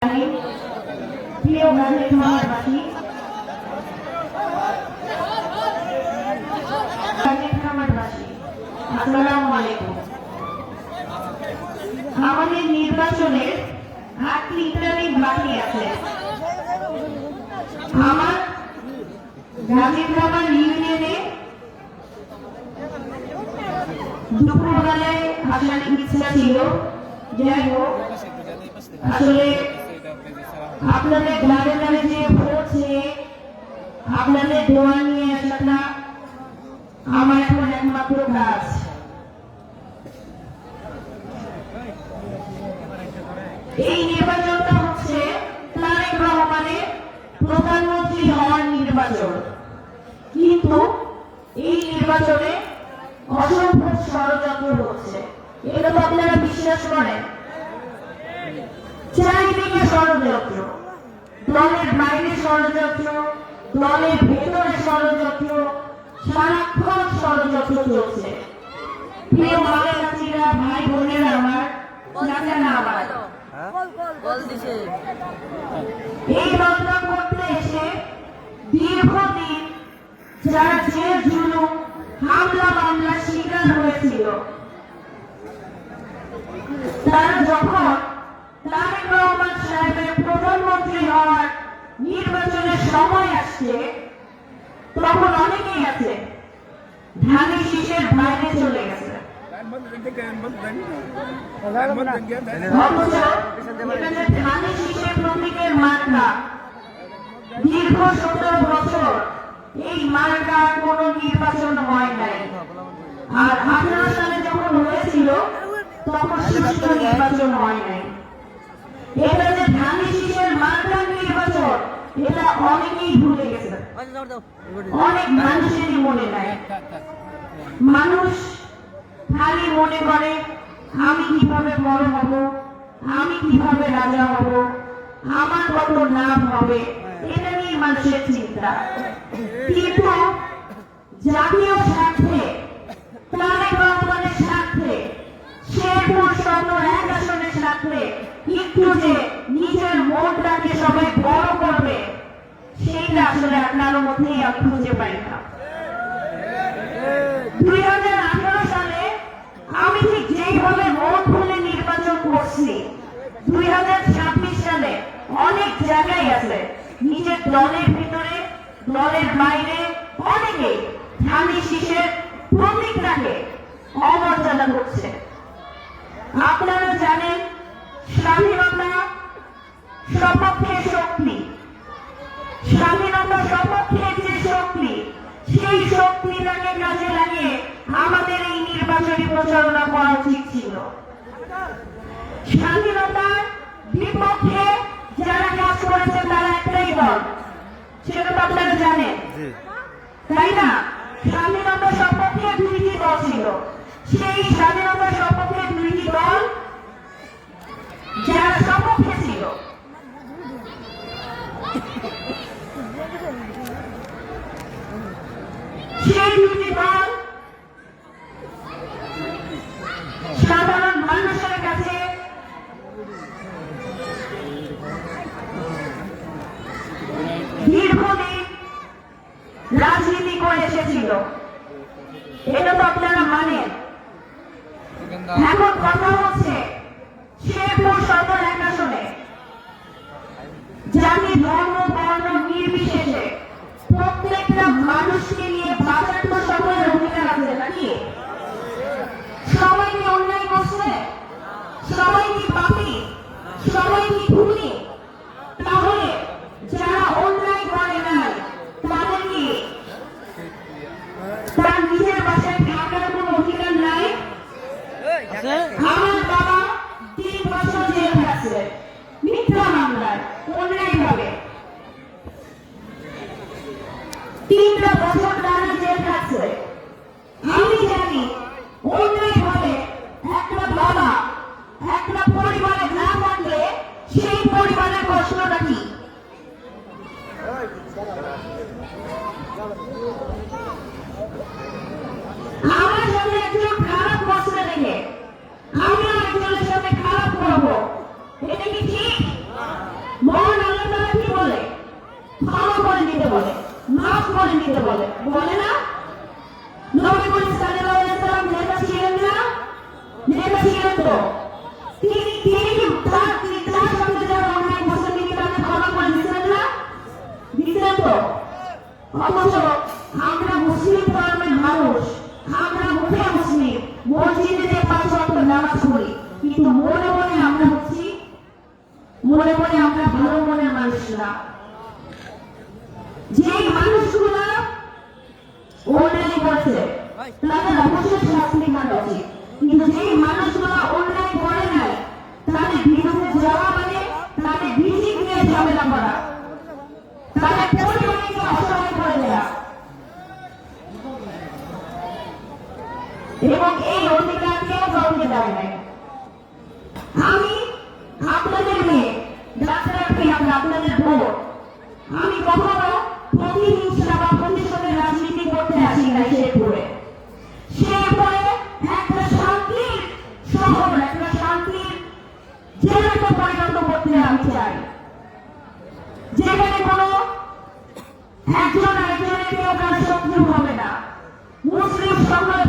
প্রিয় গানের খামারবাসী, আসসালামু আলাইকুম। আমাদের নির্বাচনের 8টি ইন্টারনেট বাকি আছে। আমার গানের খামার ইউনিয়নে দুপুরবেলায় আসার ইচ্ছা ছিল, যাই হোক আসলে আপনাদের ঘরে ঘরে যে ভোট চেয়ে আপনাদের দোয়া নিয়ে আসাটা আমার এখন একমাত্র কাজ। এই নির্বাচনটা হচ্ছে তারেক রহমানের প্রধানমন্ত্রী হওয়ার নির্বাচন, কিন্তু এই নির্বাচনে অসংখ্য ষড়যন্ত্র হচ্ছে। এটা তো আপনারা বিশ্বাস করেন? চারিদিকে ষড়যন্ত্র, দলের বাইরে ষড়যন্ত্র, দলের ভেতরে ষড়যন্ত্র, সারাক্ষণ ষড়যন্ত্র চলছে। প্রিয় ভাই চাচিরা, ভাই বোনেরা আমার, চাচারা আমার, এই রচনা করতে এসে দীর্ঘদিন যারা জেল জুলুম হামলা মামলা শিকার হয়েছিল, তারা যখন তারেক রহমান সাহেবের প্রধানমন্ত্রী হওয়ার নির্বাচনের সময় আসছে, তখন অনেকেই আছে ধানের শীষের বাইরে চলে গেছে। ধানের শীষের প্রতীকের মার্কা দীর্ঘ 17 বছর এই মার্কা কোনো নির্বাচন হয় নাই। আর 18 সালে যখন হয়েছিল তখন সুষ্ঠু নির্বাচন হয় নাই। এটা যে ধানের শীষের মার্কার নির্বাচন, এটা অনেকেই ভুলে গেছে, অনেক মানুষেরই মনে নাই। মানুষ খালি মনে করে আমি কিভাবে বড় হব, আমি কিভাবে রাজা হব, আমার কত লাভ হবে, এটা নিয়ে মানুষের চিন্তা। কিন্তু জাতীয় স্বার্থে, তারেক রহমানের স্বার্থে, শেরপুর সদর 1 আসনের স্বার্থে একটু যে নিজের মনটাকে সবাই বড় করবে, সেইটা আসলে আপনার মধ্যেই আমি খুঁজে পাই না। 2018 সালে আমি ঠিক যেইভাবে মন খুলে নির্বাচন করছি, 2026 সালে অনেক জায়গায় আছে নিজের দলের ভিতরে, দলের বাইরে অনেকেই ধানের শীষের প্রতীকটাকে অমর্যাদা করছে। আপনারা জানেন স্বাধীনতা সপক্ষে শক্তি, স্বাধীনতা সপক্ষের যে শক্তি, সেই শক্তিটাকে কাজে লাগিয়ে আমাদের এই নির্বাচনী প্রচারণা করা উচিত ছিল। স্বাধীনতার বিপক্ষে যারা কাজ করেছে তারা একটাই দল, সেটা তো আপনারা জানেন, তাই না? স্বাধীনতা সপক্ষে 2টি দল ছিল। সেই স্বাধীনতা সপক্ষে 2টি দল যারা সপক্ষে ছিল, সেই 2টি দল সাধারণ মানুষের কাছে দীর্ঘদিন রাজনীতি করে এসেছিল, এটা তো আপনারা মানেন। এখন কথা হচ্ছে শেরপুর সদর 1 আসনে জাতি ধর্ম বর্ণ নির্বিশেষে প্রত্যেকটা মানুষকে নিয়ে বাঁচার তো সকলের অধিকার আছে নাকি? সবাই কি অন্যায় করছে? সবাই কি পাপী? সবাই কি খুনি? তাহলে যারা অন্যায় করে নাই তাদের কি তার নিজের বাসায় থাকার কোনো অধিকার নাই? আমার বাবা 3 বছর জেল গেছে মিথ্যা মামলায়, অন্যায় ভাবে 3টা বছর তারা জেল গেছে। আমি জানি অন্যায় ভাবে একটা বাবা একটা পরিবারে না থাকলে সেই পরিবারের কষ্টটা কি। আমার সাথে একজন খারাপ করছে দেখে আমি একজনের সাথে খারাপ করবো, এটা কি ঠিক? করে নিতে বলে, বলে না? নবী করিম সাল্লাল্লাহু আলাইহি ওয়াসাল্লাম নেতা ছিলেন না? নেতা ছিলেন তো। তিনি তিনি কি তার সঙ্গে যারা অন্যায় করছেন তিনি তাকে ক্ষমা করে দিচ্ছেন না? দিচ্ছেন তো। অথচ আমরা মুসলিম ধর্মের মানুষ, আমরা মুখে মুসলিম, মসজিদে যে 5 ওয়াক্ত নামাজ পড়ি, কিন্তু মনে মনে আমরা হচ্ছি, মনে মনে আমরা ভালো মনের মানুষ না। যে মানুষগুলো অন্যায় করছে তাদের অবশ্যই শাস্তি করা উচিত, কিন্তু যে মানুষগুলো অন্যায় করে নাই তাদের বিরুদ্ধে যাওয়া মানে তাদের বিচিক নিয়ে ঝামেলা করা, তাদের পরিবারকে অসহায় করে দেওয়া, এবং এই অধিকার কেউ কাউকে দেয় নাই। আমি আপনাদের মেয়ে, ডাক্তার আপনাদের ভোট, আমি কখনো প্রতিহিংসা বা প্রতিশোধের রাজনীতি করতে আসি না। শেরপুরে একটা শান্তির শহর, একটা শান্তির জেলাকে পরিণত করতে আমি চাই, যেখানে কোনো একজন আরেকজনের কেউ কারো শত্রু হবে না, মুসলিম সকলে